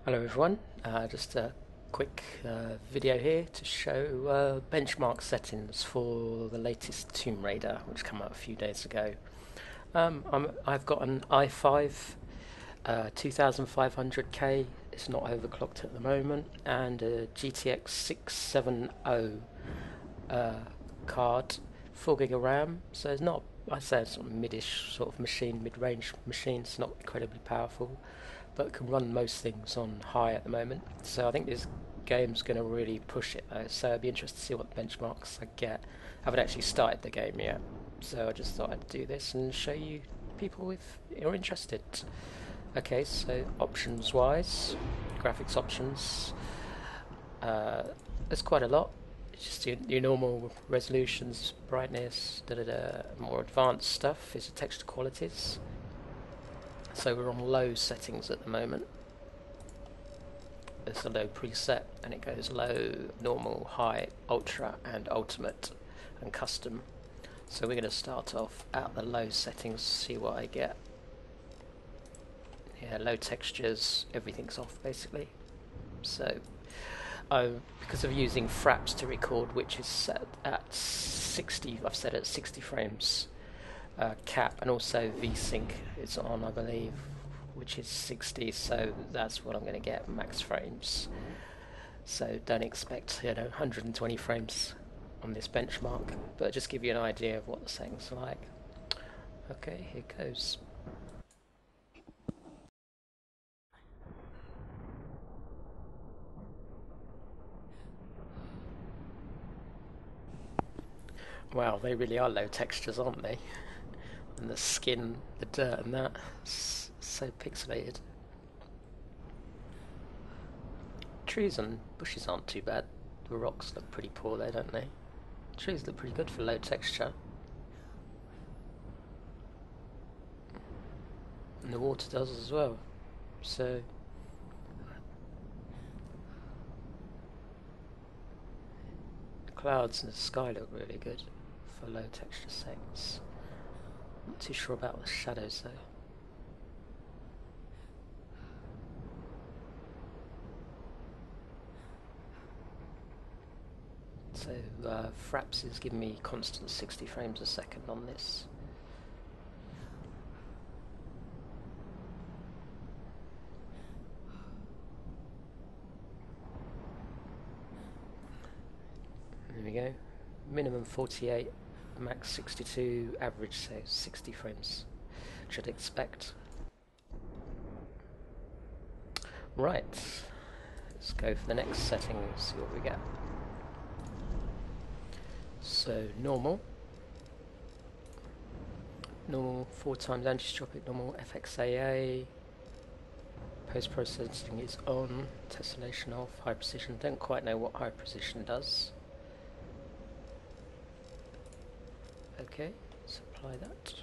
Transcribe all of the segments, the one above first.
Hello everyone, just a quick video here to show benchmark settings for the latest Tomb Raider which came out a few days ago. I've got an i5 2500K, it's not overclocked at the moment, and a GTX 670 card, 4 GB of RAM, so it's not, I'd say it's sort of mid-ish sort of machine, mid-range machine. It's not incredibly powerful, but can run most things on high at the moment. So I think this game's going to really push it though, so I'd be interested to see what benchmarks I get. I haven't actually started the game yet, so I just thought I'd do this and show you people if you're interested. Okay, so options wise, graphics options, there's quite a lot. It's just your normal resolutions, brightness, more advanced stuff is the texture qualities. So we're on low settings at the moment. There's a low preset and it goes low, normal, high, ultra and ultimate and custom. So we're going to start off at the low settings, see what I get. Yeah, low textures, everything's off basically. So because of using fraps to record, which is set at 60, I've set it at 60 frames cap, and also VSync is on, I believe, which is 60, so that's what I'm going to get, max frames. So don't expect 120 frames on this benchmark, but just give you an idea of what the settings are like. Okay, here goes. Wow, they really are low textures, aren't they? And the skin, the dirt and that, so pixelated. Trees and bushes aren't too bad. The rocks look pretty poor though, don't they? Trees look pretty good for low texture. And the water does as well. So the clouds and the sky look really good for low texture settings. Not too sure about the shadows though. So Fraps is giving me constant 60 frames a second on this. There we go. Minimum 48, max 62, average so 60 frames. Should expect. Right, let's go for the next setting and see what we get. So normal, 4 times anisotropic, normal FXAA, post-processing is on, tessellation off, high precision, don't quite know what high precision does. Okay, let's apply that.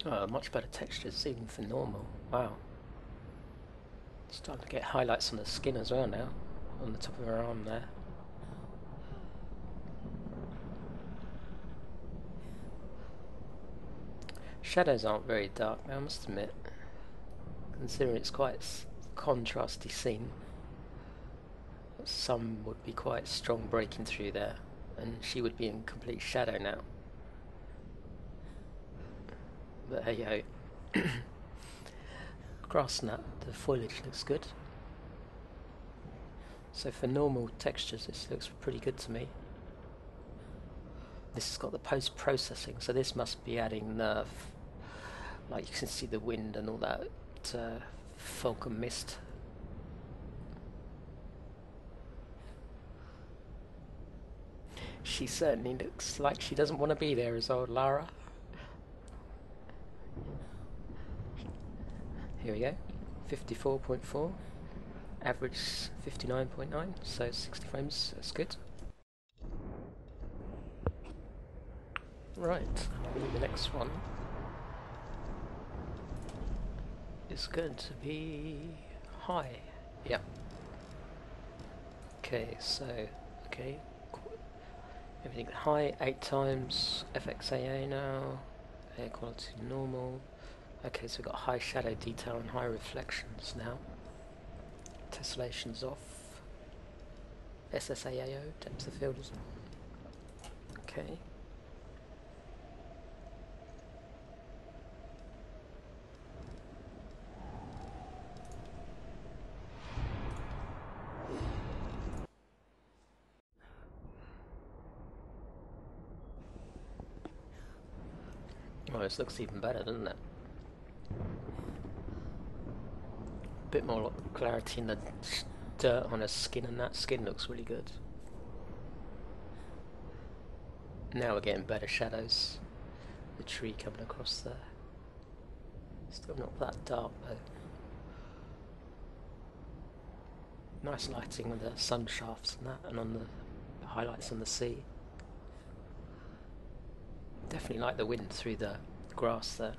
Oh, much better textures even for normal. Wow. Starting to get highlights on the skin as well now, on the top of her arm there. Shadows aren't very dark, I must admit, considering it's quite a contrasty scene. Some would be quite strong breaking through there, and she would be in complete shadow now. But hey ho. Grass nut, the foliage looks good. So for normal textures this looks pretty good to me. This has got the post-processing, so this must be adding nerve. Like you can see the wind and all that fog and mist. She certainly looks like she doesn't want to be there, as old Lara. Here we go, 54.4, average 59.9, so 60 frames, that's good. Right, I believe the next one is going to be high. Yeah. Okay, so okay, everything high 8 times. FXAA now. Air quality normal. Okay, so we've got high shadow detail and high reflections now. Tessellation's off. SSAAO, depth of field is on. Okay. Oh, this looks even better, doesn't it? Bit more clarity in the dirt on her skin, and that skin looks really good. Now we're getting better shadows. The tree coming across there. Still not that dark though. Nice lighting with the sun shafts and that, and on the highlights on the sea. Definitely like the wind through the grass there.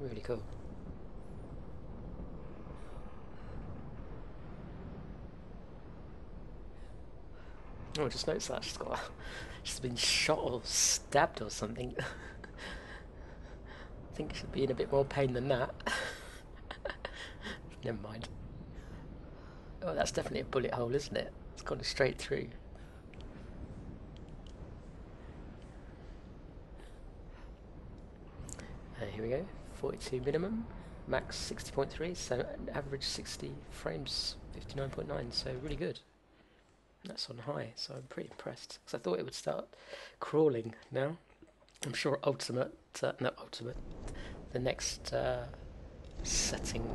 Really cool. Oh, I just noticed that she's been shot or stabbed or something. I think she'd be in a bit more pain than that. Never mind. Oh, that's definitely a bullet hole, isn't it? It's gone straight through. Here we go. 42 minimum, max 60.3, so average 60 frames, 59.9, so really good. That's on high, so I'm pretty impressed. Because I thought it would start crawling now. I'm sure Ultimate, not Ultimate, the next setting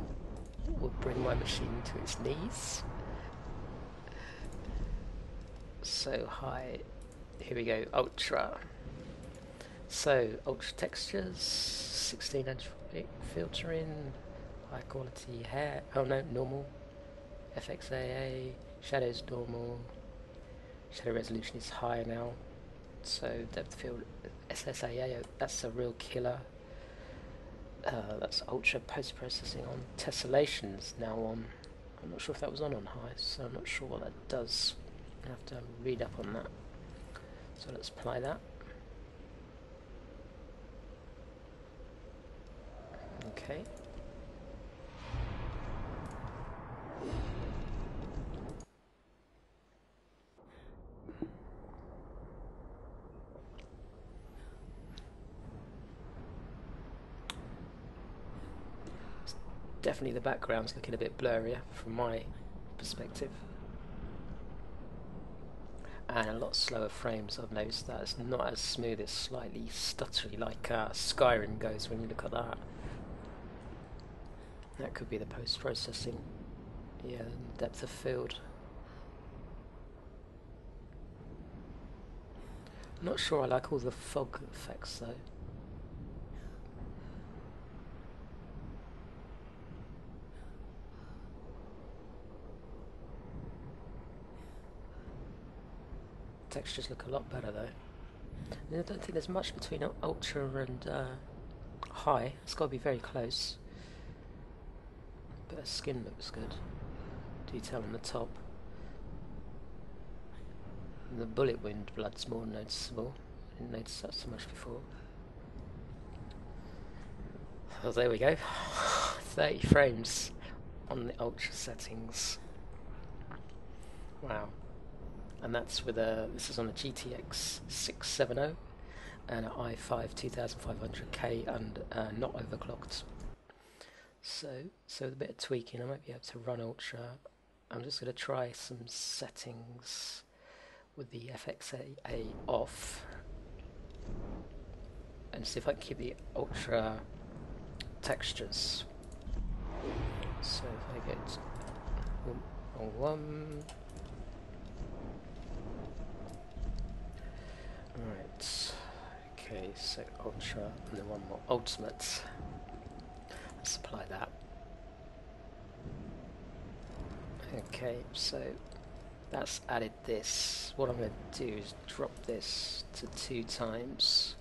will bring my machine to its knees. So high, here we go, Ultra. So, Ultra textures, 16-inch filtering, high quality hair, oh no, normal, FXAA, shadows normal, shadow resolution is higher now, so depth of field, SSAA, that's a real killer. That's ultra post-processing on. Tessellation's now on. I'm not sure if that was on high, so I'm not sure what that does. I have to read up on that. So let's apply that. Okay. Definitely the background's looking a bit blurrier from my perspective. And a lot slower frames, I've noticed that. It's not as smooth, it's slightly stuttery like Skyrim goes when you look at that. That could be the post-processing. Yeah, depth of field. I'm not sure I like all the fog effects though. Textures look a lot better though. I don't think there's much between ultra and high. It's got to be very close. But her skin looks good. Detail on the top. And the bullet wound blood's more noticeable. I didn't notice that so much before. Oh, there we go. 30 frames on the ultra settings. Wow. And that's with this is on a GTX 670 and an i5 2500K and not overclocked. So with a bit of tweaking I might be able to run ultra. I'm just going to try some settings with the FXAA off and see if I can keep the ultra textures. So if I get on one. Right, okay, so ultra and then one more ultimate. Let's apply that. Okay, so that's added this. What I'm going to do is drop this to 2 times,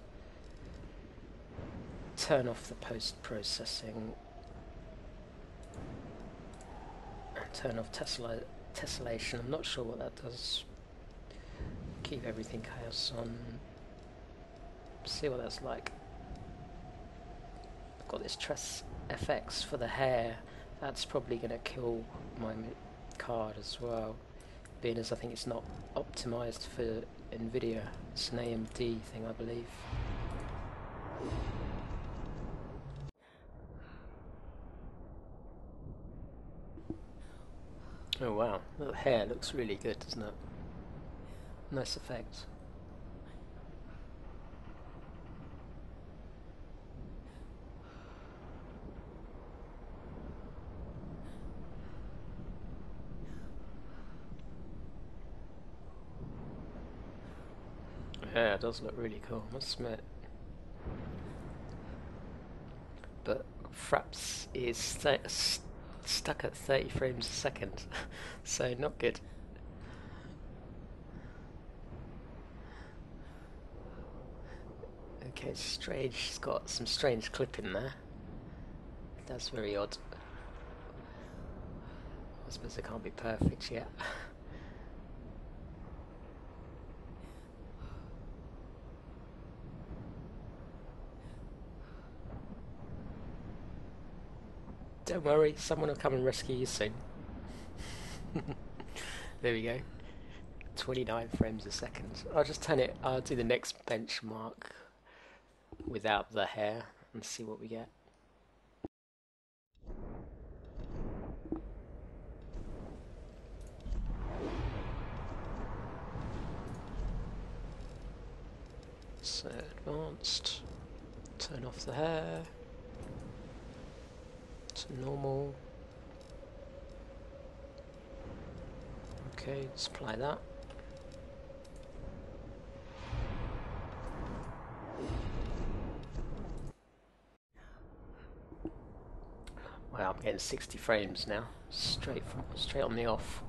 turn off the post-processing, and turn off tessellation. I'm not sure what that does. Keep everything chaos on. See what that's like. I've got this Tress FX for the hair. That's probably going to kill my card as well, being as I think it's not optimized for Nvidia. It's an AMD thing, I believe. Oh wow, the hair looks really good, doesn't it? Nice effect. Yeah, it does look really cool, I must admit. But Fraps is stuck at 30 frames a second, so not good. Okay, it's strange, it's got some strange clipping there. That's very odd. I suppose it can't be perfect yet. Don't worry, someone will come and rescue you soon. There we go. 29 frames a second. I'll just turn it, I'll do the next benchmark without the hair and see what we get. So advanced, turn off the hair to normal. Okay, let's apply that. Wow, I'm getting 60 frames now, straight on the off.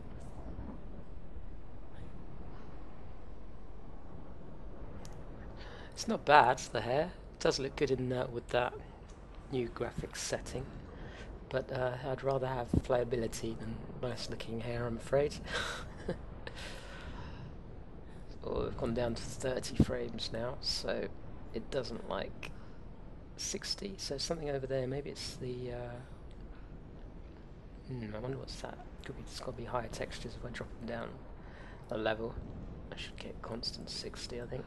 It's not bad, the hair. It does look good in with that new graphics setting, but I'd rather have playability than nice looking hair, I'm afraid. Oh, we've gone down to 30 frames now, so it doesn't like 60, so something over there, maybe it's the I wonder what's that. It's got to be higher textures. If I drop them down a level, I should get constant 60, I think.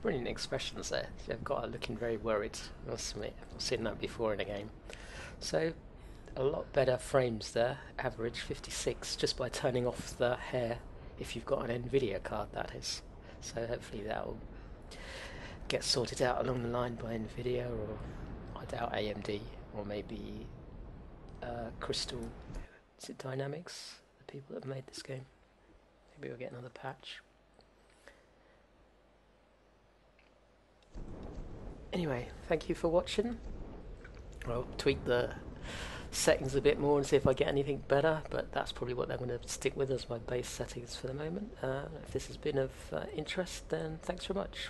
Brilliant expressions there. They've got her looking very worried. I must admit, I've seen that before in a game. So, a lot better frames there. Average 56 just by turning off the hair. If you've got an Nvidia card, that is. So hopefully that will get sorted out along the line by Nvidia, or I doubt AMD, or maybe Crystal. Is it Dynamics? The people that made this game. Maybe we'll get another patch. Anyway, thank you for watching. I'll tweak the settings a bit more and see if I get anything better, but that's probably what I'm going to stick with as my base settings for the moment. If this has been of interest, then thanks very much.